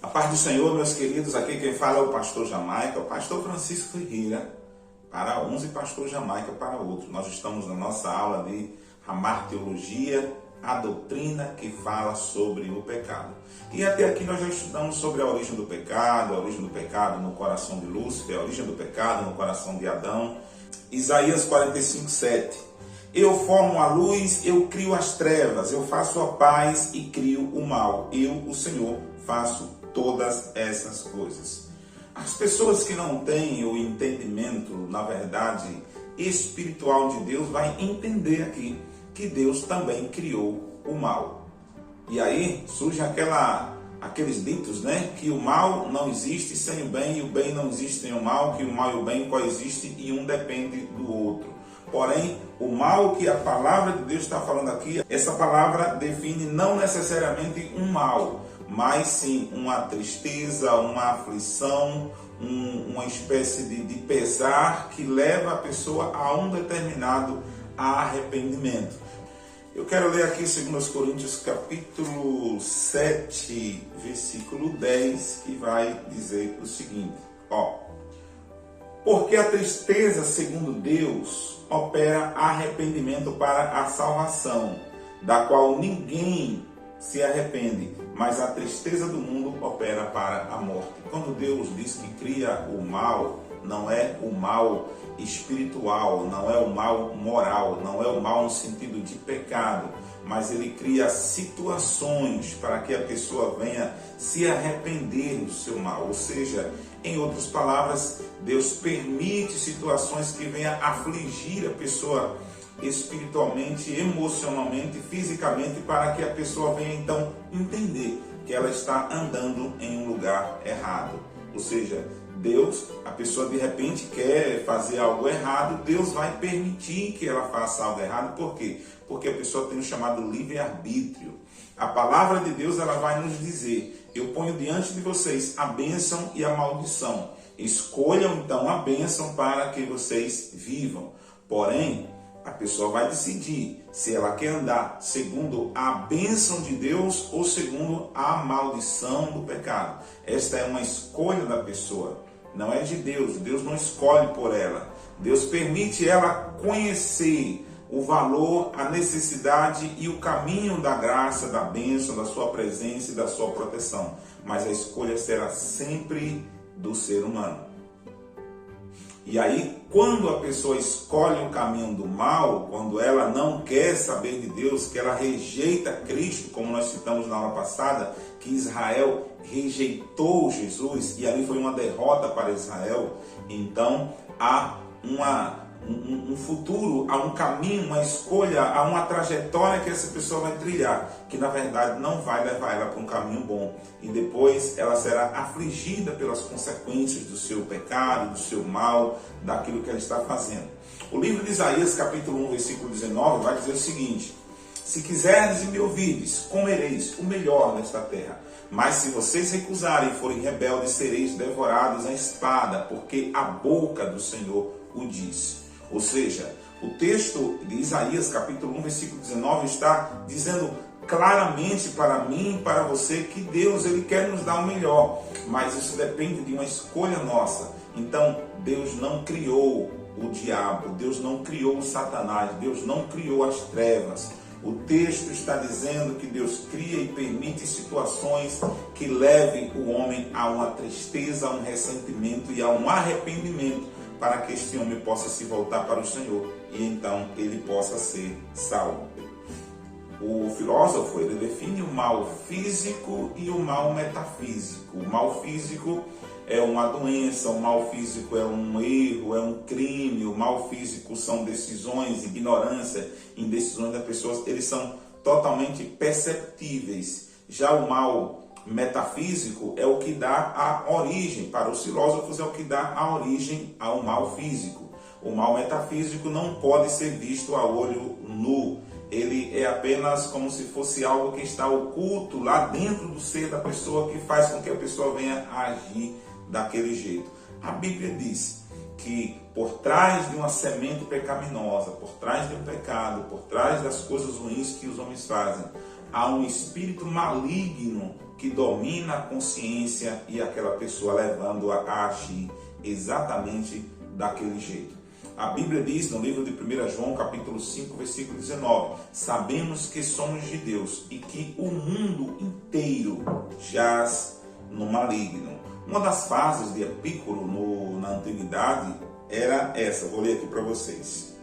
A paz do Senhor, meus queridos, aqui quem fala é o pastor Jamaica, o pastor Francisco Ferreira, para uns e pastor Jamaica para outros. Nós estamos na nossa aula de Ramar Teologia, a doutrina que fala sobre o pecado. E até aqui nós já estudamos sobre a origem do pecado no coração de Lúcifer, a origem do pecado no coração de Adão. Isaías 45:7. Eu formo a luz, eu crio as trevas, eu faço a paz e crio o mal. Eu, o Senhor, faço todas essas coisas. As pessoas que não têm o entendimento, na verdade, espiritual de Deus, vai entender aqui que Deus também criou o mal. E aí surge aqueles ditos, né? Que o mal não existe sem o bem e o bem não existe sem o mal, que o mal e o bem coexistem e um depende do outro. Porém, o mal que a palavra de Deus está falando aqui, essa palavra define não necessariamente um mal, mas sim uma tristeza, uma aflição, uma espécie de pesar que leva a pessoa a um determinado arrependimento. Eu quero ler aqui 2 Coríntios capítulo 7, versículo 10, que vai dizer o seguinte, porque a tristeza, segundo Deus, opera arrependimento para a salvação, da qual ninguém se arrepende, mas a tristeza do mundo opera para a morte. Quando Deus diz que cria o mal, não é o mal espiritual, não é o mal moral, não é o mal no sentido de pecado, mas ele cria situações para que a pessoa venha se arrepender do seu mal. Ou seja, em outras palavras, Deus permite situações que venham afligir a pessoa espiritualmente, emocionalmente, fisicamente, para que a pessoa venha então entender que ela está andando em um lugar errado. Ou seja, Deus, a pessoa de repente quer fazer algo errado, Deus vai permitir que ela faça algo errado. Por quê? Porque a pessoa tem o chamado livre-arbítrio. A palavra de Deus, ela vai nos dizer: eu ponho diante de vocês a bênção e a maldição. Escolham então a bênção para que vocês vivam. Porém, a pessoa vai decidir se ela quer andar segundo a bênção de Deus ou segundo a maldição do pecado. Esta é uma escolha da pessoa, não é de Deus. Deus não escolhe por ela. Deus permite ela conhecer o valor, a necessidade e o caminho da graça, da bênção, da sua presença e da sua proteção. Mas a escolha será sempre do ser humano. E aí, quando a pessoa escolhe o caminho do mal, quando ela não quer saber de Deus, que ela rejeita Cristo, como nós citamos na aula passada, que Israel rejeitou Jesus, e ali foi uma derrota para Israel, então há um futuro, há um caminho, uma escolha, há uma trajetória que essa pessoa vai trilhar, que na verdade não vai levar ela para um caminho bom. E depois ela será afligida pelas consequências do seu pecado, do seu mal, daquilo que ela está fazendo. O livro de Isaías, capítulo 1, versículo 19, vai dizer o seguinte: se quiserdes e me ouvirdes, comereis o melhor desta terra. Mas se vocês recusarem e forem rebeldes, sereis devorados à espada, porque a boca do Senhor o diz. Ou seja, o texto de Isaías, capítulo 1, versículo 19, está dizendo claramente para mim e para você que Deus, ele quer nos dar o melhor, mas isso depende de uma escolha nossa. Então, Deus não criou o diabo, Deus não criou o Satanás, Deus não criou as trevas. O texto está dizendo que Deus cria e permite situações que levem o homem a uma tristeza, a um ressentimento e a um arrependimento, para que este homem possa se voltar para o Senhor e então ele possa ser salvo. O filósofo, ele define o mal físico e o mal metafísico. O mal físico é uma doença, o mal físico é um erro, é um crime, o mal físico são decisões, ignorância, indecisões das pessoas, eles são totalmente perceptíveis. Já o mal metafísico é o que dá a origem, para os filósofos é o que dá a origem ao mal físico. O mal metafísico não pode ser visto a olho nu. Ele é apenas como se fosse algo que está oculto lá dentro do ser da pessoa, que faz com que a pessoa venha a agir daquele jeito. A Bíblia diz que por trás de uma semente pecaminosa, por trás de um pecado, por trás das coisas ruins que os homens fazem, há um espírito maligno que domina a consciência e aquela pessoa levando a agir exatamente daquele jeito. A Bíblia diz no livro de 1 João, capítulo 5, versículo 19: sabemos que somos de Deus e que o mundo inteiro jaz no maligno. Uma das fases de Epicuro na antiguidade era essa, vou ler aqui para vocês.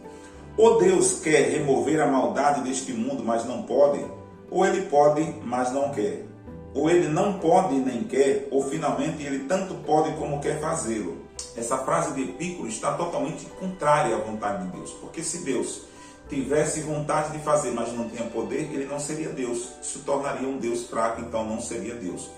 Ou Deus quer remover a maldade deste mundo, mas não pode, ou ele pode, mas não quer. Ou ele não pode nem quer, ou finalmente ele tanto pode como quer fazê-lo. Essa frase de Epicuro está totalmente contrária à vontade de Deus, porque se Deus tivesse vontade de fazer, mas não tinha poder, ele não seria Deus, se tornaria um Deus fraco, então não seria Deus.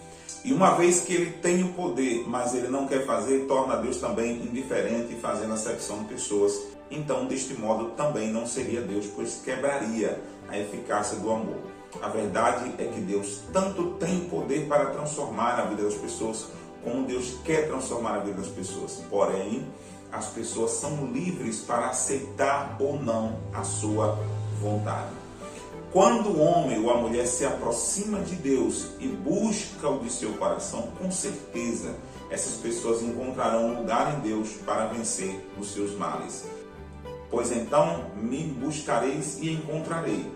E uma vez que ele tem o poder, mas ele não quer fazer, torna Deus também indiferente, fazendo acepção de pessoas. Então, deste modo, também não seria Deus, pois quebraria a eficácia do amor. A verdade é que Deus tanto tem poder para transformar a vida das pessoas, como Deus quer transformar a vida das pessoas. Porém, as pessoas são livres para aceitar ou não a sua vontade. Quando o homem ou a mulher se aproxima de Deus e busca o de seu coração, com certeza essas pessoas encontrarão um lugar em Deus para vencer os seus males. Pois então me buscareis e encontrarei,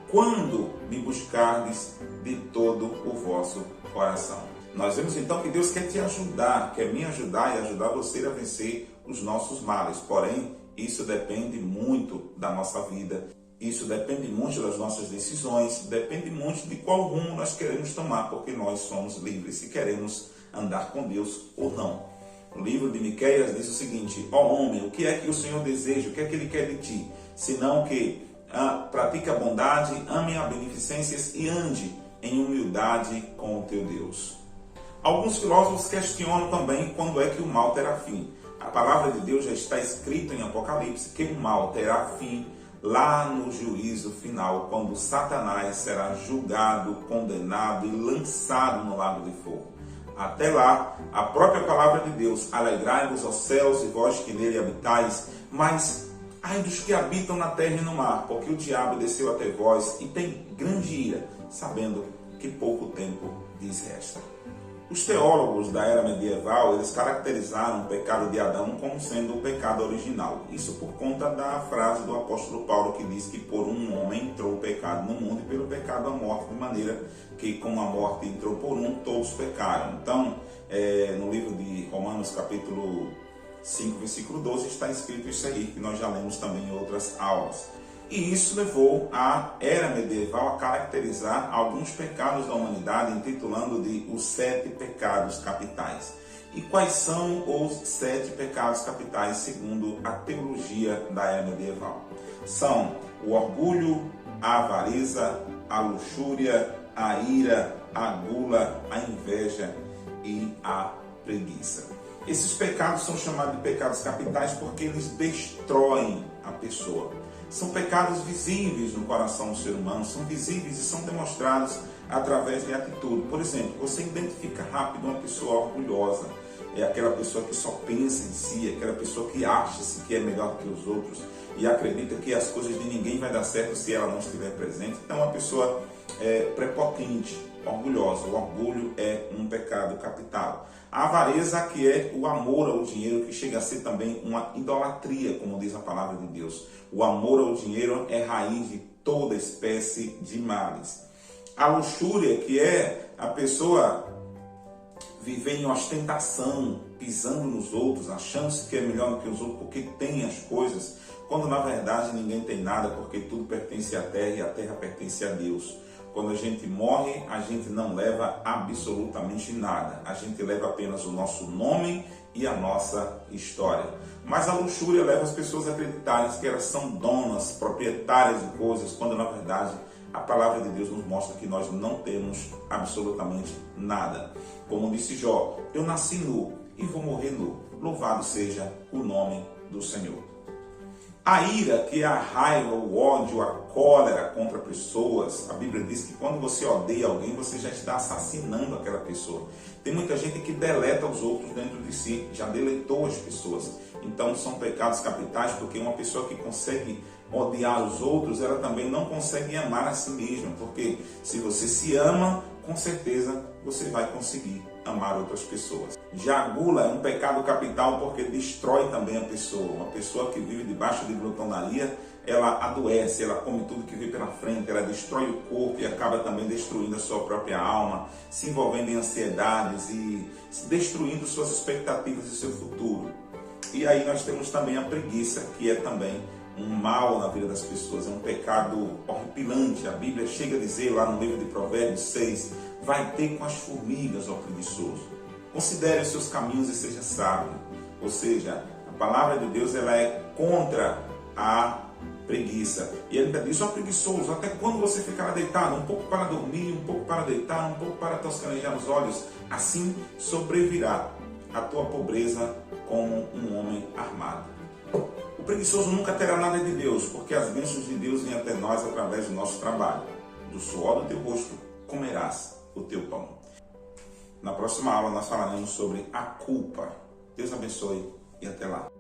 quando me buscardes de todo o vosso coração. Nós vemos então que Deus quer te ajudar, quer me ajudar e ajudar você a vencer os nossos males. Porém, isso depende muito da nossa vida. Isso depende muito das nossas decisões, depende muito de qual rumo nós queremos tomar, porque nós somos livres se queremos andar com Deus ou não. O livro de Miqueias diz o seguinte: ó homem, o que é que o Senhor deseja? O que é que Ele quer de ti? Senão que pratique a bondade, ame a beneficências e ande em humildade com o teu Deus. Alguns filósofos questionam também quando é que o mal terá fim. A palavra de Deus já está escrita em Apocalipse que o mal terá fim lá no juízo final, quando Satanás será julgado, condenado e lançado no lago de fogo. Até lá, a própria palavra de Deus: alegrai-vos, ó céus, e vós que nele habitais, mas ai dos que habitam na terra e no mar, porque o diabo desceu até vós e tem grande ira, sabendo que pouco tempo lhes resta. Os teólogos da era medieval, eles caracterizaram o pecado de Adão como sendo o pecado original. Isso por conta da frase do apóstolo Paulo que diz que por um homem entrou o pecado no mundo e pelo pecado a morte, de maneira que como a morte entrou por um, todos pecaram. Então, no livro de Romanos capítulo 5, versículo 12, está escrito isso aí, que nós já lemos também em outras aulas. E isso levou a era medieval a caracterizar alguns pecados da humanidade, intitulando de os 7 pecados capitais. E quais são os 7 pecados capitais segundo a teologia da era medieval? São o orgulho, a avareza, a luxúria, a ira, a gula, a inveja e a preguiça. Esses pecados são chamados de pecados capitais porque eles destroem a pessoa. São pecados visíveis no coração do ser humano, são visíveis e são demonstrados através de atitude. Por exemplo, você identifica rápido uma pessoa orgulhosa. É aquela pessoa que só pensa em si, aquela pessoa que acha-se que é melhor que os outros e acredita que as coisas de ninguém vai dar certo se ela não estiver presente. Então, é uma pessoa prepotente, orgulhosa. O orgulho é um pecado capital. A avareza, que é o amor ao dinheiro, que chega a ser também uma idolatria, como diz a palavra de Deus. O amor ao dinheiro é raiz de toda espécie de males. A luxúria, que é a pessoa viver em ostentação, pisando nos outros, achando-se que é melhor do que os outros porque tem as coisas, quando na verdade ninguém tem nada, porque tudo pertence à terra e a terra pertence a Deus. Quando a gente morre, a gente não leva absolutamente nada. A gente leva apenas o nosso nome e a nossa história. Mas a luxúria leva as pessoas a acreditarem que elas são donas, proprietárias de coisas, quando na verdade a palavra de Deus nos mostra que nós não temos absolutamente nada. Como disse Jó: eu nasci nu e vou morrer nu. Louvado seja o nome do Senhor. A ira, que é a raiva, o ódio, a cólera contra pessoas. A Bíblia diz que quando você odeia alguém, você já está assassinando aquela pessoa. Tem muita gente que deleta os outros dentro de si, já deletou as pessoas. Então são pecados capitais, porque uma pessoa que consegue odiar os outros, ela também não consegue amar a si mesma. Porque se você se ama, com certeza você vai conseguir amar outras pessoas. Já a gula é um pecado capital porque destrói também a pessoa. Uma pessoa que vive debaixo de glutonaria, ela adoece, ela come tudo que vê pela frente, ela destrói o corpo e acaba também destruindo a sua própria alma, se envolvendo em ansiedades e destruindo suas expectativas e seu futuro. E aí nós temos também a preguiça, que é também um mal na vida das pessoas, é um pecado horripilante. A Bíblia chega a dizer lá no livro de Provérbios 6, vai ter com as formigas, ó preguiçoso. Considere os seus caminhos e seja sábio. Ou seja, a palavra de Deus ela é contra a preguiça. E ele ainda diz, ó preguiçoso, até quando você ficará deitado? Um pouco para dormir, um pouco para deitar, um pouco para toscanejar os olhos. Assim sobrevirá a tua pobreza como um homem armado. O preguiçoso nunca terá nada de Deus, porque as bênçãos de Deus vêm até nós através do nosso trabalho. Do suor do teu rosto comerás o teu pão. Na próxima aula nós falaremos sobre a culpa. Deus abençoe e até lá.